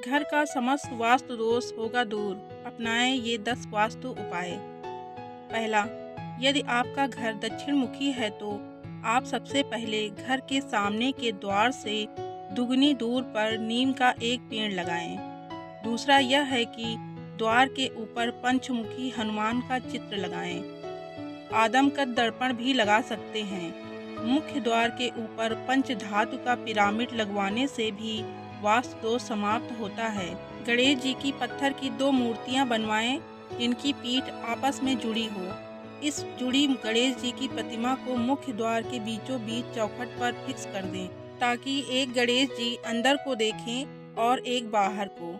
घर का समस्त वास्तु दोष होगा दूर। अपनाएं ये 10 वास्तु उपाय। पहला, यदि आपका घर दक्षिण मुखी है तो आप सबसे पहले घर के सामने के द्वार से दुगनी दूर पर नीम का एक पेड़ लगाएं। दूसरा यह है कि द्वार के ऊपर पंचमुखी हनुमान का चित्र लगाएं। आदम का दर्पण भी लगा सकते हैं। मुख्य द्वार के ऊपर पंचधातु का पिरामिड लगवाने से भी वास्तु दोष समाप्त होता है। गणेश जी की पत्थर की 2 मूर्तियां बनवाएं जिनकी पीठ आपस में जुड़ी हो। इस जुड़ी गणेश जी की प्रतिमा को मुख्य द्वार के बीचों बीच चौखट पर फिक्स कर दें ताकि एक गणेश जी अंदर को देखें और एक बाहर को।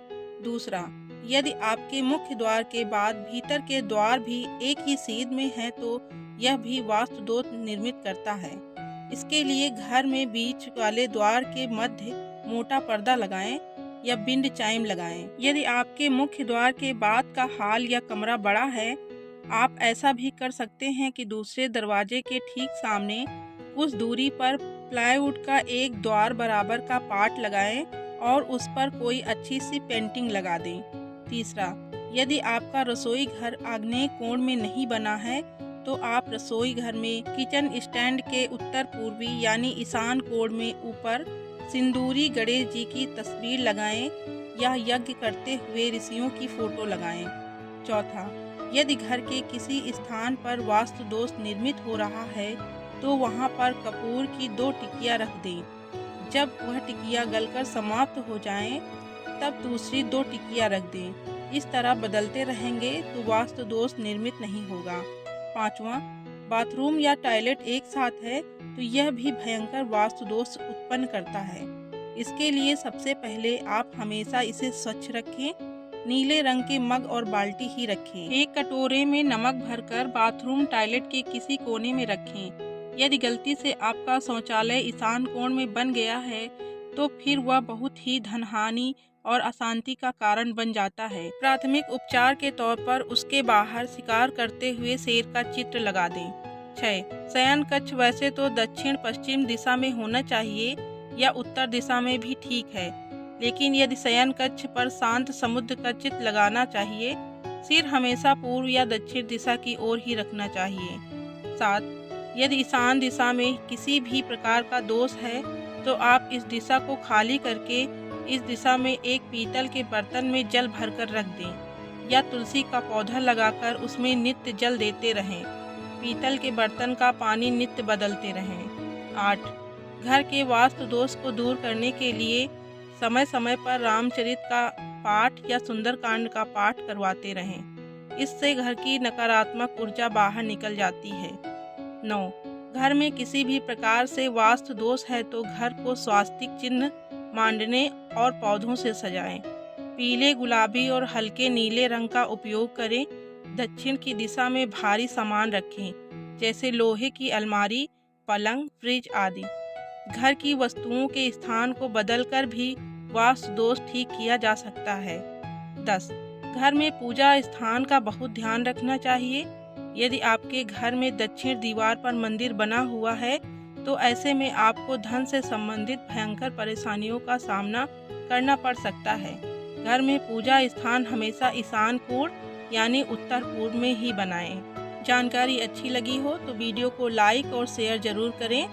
दूसरा, यदि आपके मुख्य द्वार के बाद भीतर के द्वार भी एक ही सीध में है तो यह भी वास्तु दोष निर्मित करता है। इसके लिए घर में बीच वाले द्वार के मध्य मोटा पर्दा लगाएं या बिंड चाइम लगाएं। यदि आपके मुख्य द्वार के बाद का हॉल या कमरा बड़ा है, आप ऐसा भी कर सकते हैं कि दूसरे दरवाजे के ठीक सामने कुछ दूरी पर प्लाईवुड का एक द्वार बराबर का पार्ट लगाएं और उस पर कोई अच्छी सी पेंटिंग लगा दें। तीसरा, यदि आपका रसोई घर आग्नेय कोण में नहीं बना है तो आप रसोई घर में किचन स्टैंड के उत्तर पूर्वी यानी ईशान कोण में ऊपर सिंदूरी गणेश जी की तस्वीर लगाएं या यज्ञ करते हुए ऋषियों की फोटो लगाएं। चौथा, यदि घर के किसी स्थान पर वास्तु दोष निर्मित हो रहा है तो वहां पर कपूर की 2 टिकिया रख दें। जब वह टिकिया गलकर समाप्त हो जाएं, तब दूसरी 2 टिकिया रख दें। इस तरह बदलते रहेंगे तो वास्तु दोष निर्मित नहीं होगा। पांचवा, बाथरूम या टॉयलेट एक साथ है तो यह भी भयंकर वास्तु दोष उत्पन्न करता है। इसके लिए सबसे पहले आप हमेशा इसे स्वच्छ रखें। नीले रंग के मग और बाल्टी ही रखें। एक कटोरे में नमक भरकर बाथरूम टॉयलेट के किसी कोने में रखें। यदि गलती से आपका शौचालय ईशान कोण में बन गया है तो फिर वह बहुत ही धनहानि और अशांति का कारण बन जाता है। प्राथमिक उपचार के तौर पर उसके बाहर शिकार करते हुए शेर का चित्र लगा दें। 6. शयन कक्ष वैसे तो दक्षिण पश्चिम दिशा में होना चाहिए या उत्तर दिशा में भी ठीक है, लेकिन यदि शयन कक्ष पर शांत समुद्र का चित्र लगाना चाहिए, सिर हमेशा पूर्व या दक्षिण दिशा की ओर ही रखना चाहिए। 7. यदि ईशान दिशा में किसी भी प्रकार का दोष है तो आप इस दिशा को खाली करके इस दिशा में एक पीतल के बर्तन में जल भरकर रख दें या तुलसी का पौधा लगाकर उसमें नित्य जल देते रहें। पीतल के बर्तन का पानी नित्य बदलते रहें। 8. घर के वास्तु दोष को दूर करने के लिए समय समय पर रामचरित का पाठ या सुंदरकांड का पाठ करवाते रहें। इससे घर की नकारात्मक ऊर्जा बाहर निकल जाती है। 9. घर में किसी भी प्रकार से वास्तु दोष है तो घर को स्वास्तिक चिन्ह मांडने और पौधों से सजाएं। पीले, गुलाबी और हल्के नीले रंग का उपयोग करें। दक्षिण की दिशा में भारी सामान रखें जैसे लोहे की अलमारी, पलंग, फ्रिज आदि। घर की वस्तुओं के स्थान को बदलकर भी वास्तु दोष ठीक किया जा सकता है। 10. घर में पूजा स्थान का बहुत ध्यान रखना चाहिए। यदि आपके घर में दक्षिण दीवार पर मंदिर बना हुआ है तो ऐसे में आपको धन से संबंधित भयंकर परेशानियों का सामना करना पड़ सकता है। घर में पूजा स्थान हमेशा ईशान कोण यानी उत्तर पूर्व में ही बनाएं। जानकारी अच्छी लगी हो तो वीडियो को लाइक और शेयर जरूर करें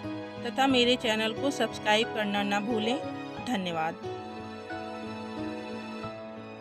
तथा मेरे चैनल को सब्सक्राइब करना न भूलें। धन्यवाद।